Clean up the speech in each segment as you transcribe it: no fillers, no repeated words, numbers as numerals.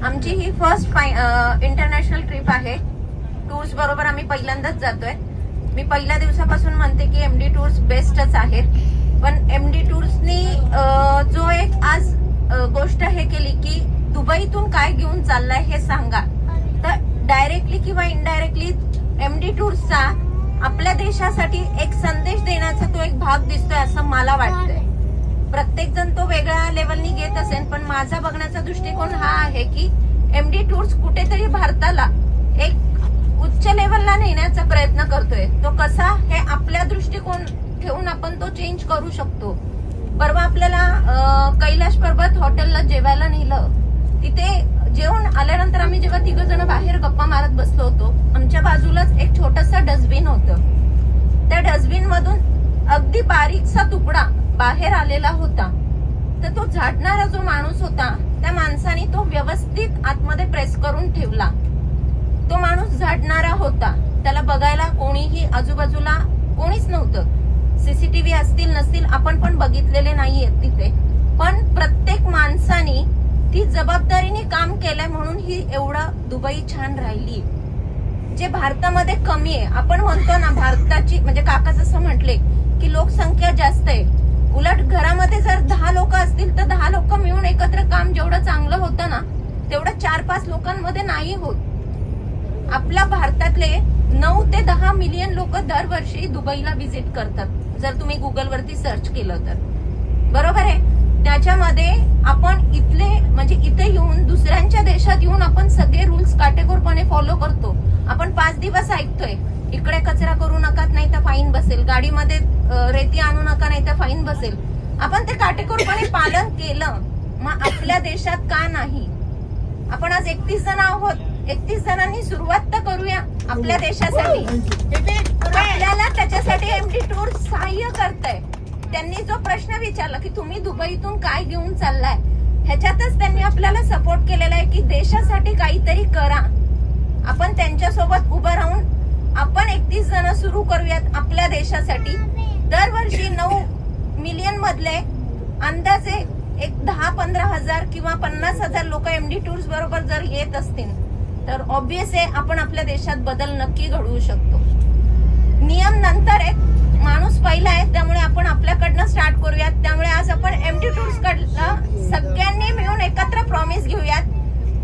आमची ही first international trip आहे. Tours बरोबर आम्ही पहिल्यांदाच जातोय. मी पहिल्या दिवसापासून म्हणते की एमडी टूर्स बेस्टच आहेत. पण एमडी टूर्सनी जो एक आज गोष्ट हे केली की दुबईतून काय घेऊन चाललाय हे सांगा, तर डायरेक्टली किंवा इनडायरेक्टली एमडी टूर्सचा आपल्या देशासाठी एक संदेश देण्याचा तो एक भाग दिसतोय असं मला वाटतंय. प्रत्येक जण तो वेगळ्या लेवलनी घेत असेल, पण माझा बघण्याचा दृष्टिकोन हा आहे की एमडी टूर्स कुठेतरी भारताला एक उच्च लेवलला नेण्याचा प्रयत्न करतोय. तो कसा हे आपल्या दृष्टिकोन ठेवून आपण तो चेंज करू शकतो. परवा आपल्याला कैलाश पर्वत हॉटेलला जेवायला नेलं. तिथे जेवण आल्यानंतर आम्ही जेव्हा तिघ जण बाहेर गप्पा मारत बसलो होतो, आमच्या बाजूलाच एक छोटासा डस्टबिन होतं. त्या डस्टबिन मधून अगदी बारीकसा तुकडा बाहेर आलेला होता. तर तो झाडणारा जो माणूस होता त्या माणसाने तो व्यवस्थित आतमध्ये प्रेस करून ठेवला. तो माणूस झाडणारा होता. त्याला बघायला कोणीही आजूबाजूला कोणीच नव्हतं. सीसीटीव्ही असतील नसतील आपण पण बघितलेले नाहीयेत तिथे, पण प्रत्येक माणसाने ती जबाबदारीने काम केलंय म्हणून ही एवढं दुबई छान राहिली. जे भारतामध्ये कमी आहे, आपण म्हणतो ना भारताची, म्हणजे काका जसं म्हटले की लोकसंख्या जास्त आहे. उलट घरामध्ये जर 10 लोक असतील तर 10 लोक मिळून एकत्र काम जेवढं चांगलं होतं ना तेवढं 4-5 लोकांमध्ये नाही होत. आपल्या भारतातले 9 ते 10 मिलियन लोक दरवर्षी दुबईला व्हिजिट करतात, जर तुम्ही गुगलवरती सर्च केलं तर. बरोबर आहे. त्याच्यामध्ये आपण इथले म्हणजे इथे येऊन दुसऱ्यांच्या देशात येऊन आपण सगळे रूल्स काटेकोरपणे फॉलो करतो. आपण 5 दिवस ऐकतोय इकडे कचरा करू नका नाही तर फाईन बसेल, गाडीमध्ये रेती आणू नका नाही तर फाईन बसेल. आपण ते काटेकोरपणे पालन केलं, मग आपल्या देशात का नाही? आपण आज 31 जण आहोत. 31 जणांनी सुरुवात तर करूया आपल्या देशासाठी. आपल्याला त्याच्यासाठी एमडी टूर्स सहाय्य करतंय. त्यांनी जो प्रश्न विचारला की तुम्ही दुबईतून काय घेऊन चाललाय, ह्याच्यातच त्यांनी आपल्याला सपोर्ट केलेला आहे की देशासाठी काहीतरी करा. आपण त्यांच्यासोबत उभं राहून आपण 31 जण सुरू करूयात आपल्या देशासाठी. दरवर्षी 9 मिलियन मधले अंदाजे एक 10-15 हजार किंवा 50,000 लोक एमडी टूर्स बरोबर जर येत असतील तर ऑब्वियस आहे आपण आपल्या देशात बदल नक्की घडवू शकतो. नियम नंतर एक, माणूस पहिला आहे, त्यामुळे आपण आपल्याकडनं स्टार्ट करूयात. त्यामुळे आज आपण एमडी टूर्स कडलं सगळ्यांनी मिळून एकत्र प्रॉमिस घेऊयात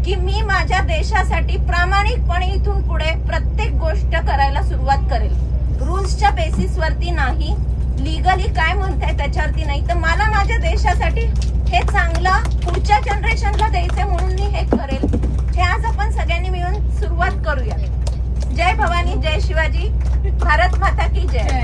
की मी माझ्या देशासाठी प्रामाणिकपणे इथून पुढे प्रत्येक गोष्ट करायला सुरुवात करेल. रूल्सच्या बेसिसवरती नाही, लिगली काय म्हणताय त्याच्यावरती नाही, तर मला माझ्या देशासाठी हे चांगलं पुढच्या जनरेशनला द्यायचं म्हणून मी हे करेल. हे आज आपण सगळ्यांनी मिळून सुरुवात करूया. जय भवानी, जय शिवाजी, भारत माता की जय.